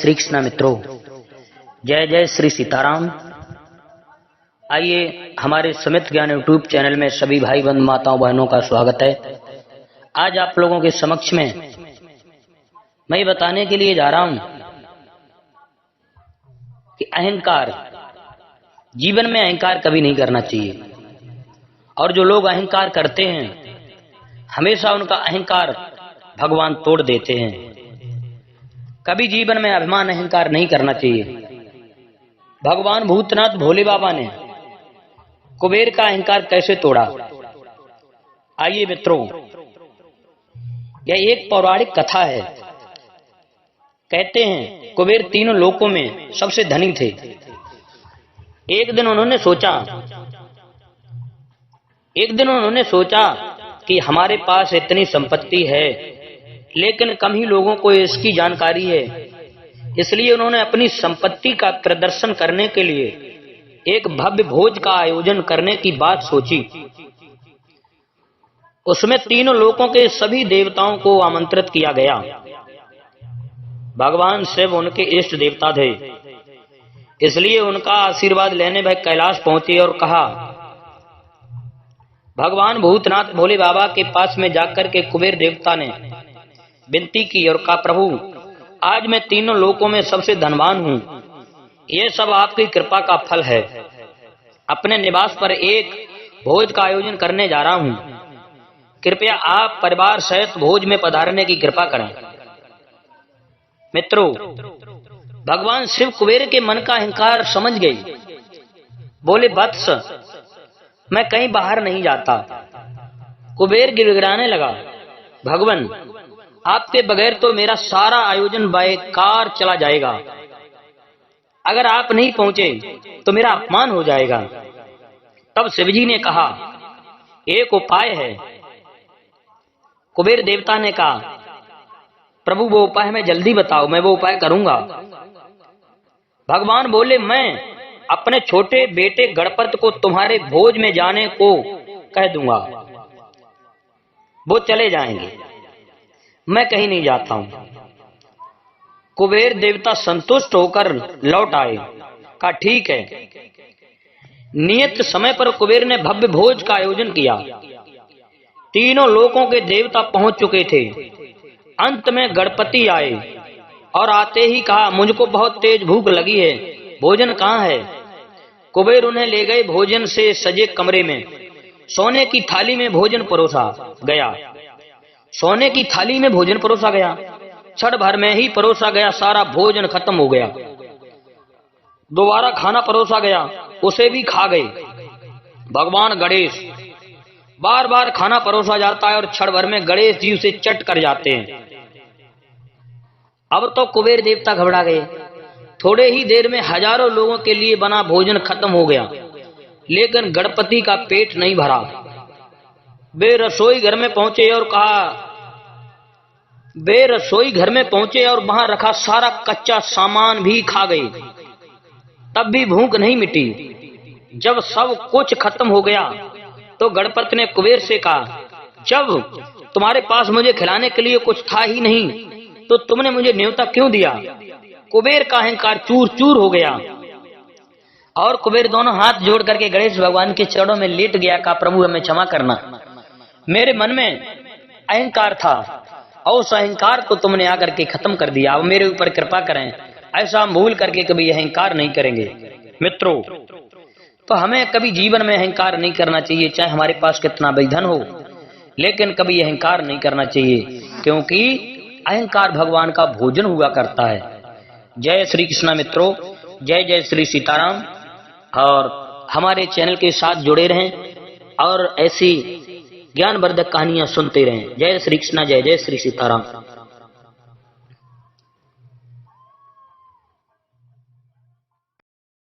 श्री कृष्ण मित्रों, जय जय श्री सीताराम। आइए हमारे समित ज्ञान यूट्यूब चैनल में सभी भाई बंधु माताओं बहनों का स्वागत है। आज आप लोगों के समक्ष में मैं ये बताने के लिए जा रहा हूं कि अहंकार, जीवन में अहंकार कभी नहीं करना चाहिए। और जो लोग अहंकार करते हैं हमेशा उनका अहंकार भगवान तोड़ देते हैं। कभी जीवन में अभिमान अहंकार नहीं करना चाहिए। भगवान भूतनाथ भोले बाबा ने कुबेर का अहंकार कैसे तोड़ा, आइए मित्रों, यह एक पौराणिक कथा है। कहते हैं कुबेर तीनों लोकों में सबसे धनी थे। एक दिन उन्होंने सोचा कि हमारे पास इतनी संपत्ति है लेकिन कम ही लोगों को इसकी जानकारी है, इसलिए उन्होंने अपनी संपत्ति का प्रदर्शन करने के लिए एक भव्य भोज का आयोजन करने की बात सोची। उसमें तीनों लोकों के सभी देवताओं को आमंत्रित किया गया। भगवान शिव उनके इष्ट देवता थे, इसलिए उनका आशीर्वाद लेने वह कैलाश पहुंचे और कहा, भगवान भूतनाथ भोले बाबा के पास में जाकर के कुबेर देवता ने विनती की और कहा, प्रभु आज मैं तीनों लोकों में सबसे धनवान हूं, ये सब आपकी कृपा का फल है। अपने निवास पर एक भोज का आयोजन करने जा रहा हूं, कृपया आप परिवार सहित भोज में पधारने की कृपा करें। मित्रों, भगवान शिव कुबेर के मन का अहंकार समझ गई। बोले, वत्स मैं कहीं बाहर नहीं जाता। कुबेर गिड़गिड़ाने लगा, भगवान आपके बगैर तो मेरा सारा आयोजन बेकार चला जाएगा। अगर आप नहीं पहुंचे तो मेरा अपमान हो जाएगा। तब शिवजी ने कहा, एक उपाय है। कुबेर देवता ने कहा, प्रभु वो उपाय हमें जल्दी बताओ, मैं वो उपाय करूंगा। भगवान बोले, मैं अपने छोटे बेटे गणपत को तुम्हारे भोज में जाने को कह दूंगा, वो चले जाएंगे, मैं कहीं नहीं जाता हूं। कुबेर देवता संतुष्ट होकर लौट आए। कहा, ठीक है। नियत समय पर कुबेर ने भव्य भोज का आयोजन किया। तीनों लोकों के देवता पहुंच चुके थे। अंत में गणपति आए और आते ही कहा, मुझको बहुत तेज भूख लगी है, भोजन कहाँ है? कुबेर उन्हें ले गए भोजन से सजे कमरे में। सोने की थाली में भोजन परोसा गया। क्षण भर में ही परोसा गया सारा भोजन खत्म हो गया। दोबारा खाना परोसा गया, उसे भी खा गए। भगवान गणेश, बार बार खाना परोसा जाता है और क्षण भर में गणेश जी उसे चट कर जाते हैं। अब तो कुबेर देवता घबरा गए। थोड़े ही देर में हजारों लोगों के लिए बना भोजन खत्म हो गया, लेकिन गणपति का पेट नहीं भरा। वे रसोई घर में पहुंचे और वहां रखा सारा कच्चा सामान भी खा गए, तब भी भूख नहीं मिटी। जब सब कुछ खत्म हो गया तो गणपति ने कुबेर से कहा, जब तुम्हारे पास मुझे खिलाने के लिए कुछ था ही नहीं तो तुमने मुझे न्योता क्यों दिया? कुबेर का अहंकार चूर चूर हो गया और कुबेर दोनों हाथ जोड़ करके गणेश भगवान के चरणों में लेट गया। कहा, प्रभु हमें क्षमा करना, मेरे मन में अहंकार था और उस अहंकार को तुमने आकर के खत्म कर दिया। अब मेरे ऊपर कृपा करें, ऐसा हम भूल करके कभी अहंकार नहीं करेंगे। मित्रों, तो हमें कभी जीवन में अहंकार नहीं करना चाहिए, चाहे हमारे पास कितना भी धन हो, लेकिन कभी अहंकार नहीं करना चाहिए, क्योंकि अहंकार भगवान का भोजन हुआ करता है। जय श्री कृष्ण मित्रों, जय जय श्री सीताराम। और हमारे चैनल के साथ जुड़े रहें और ऐसी ज्ञानवर्धक कहानियां सुनते रहें। जय श्री कृष्ण, जय जय श्री सीताराम।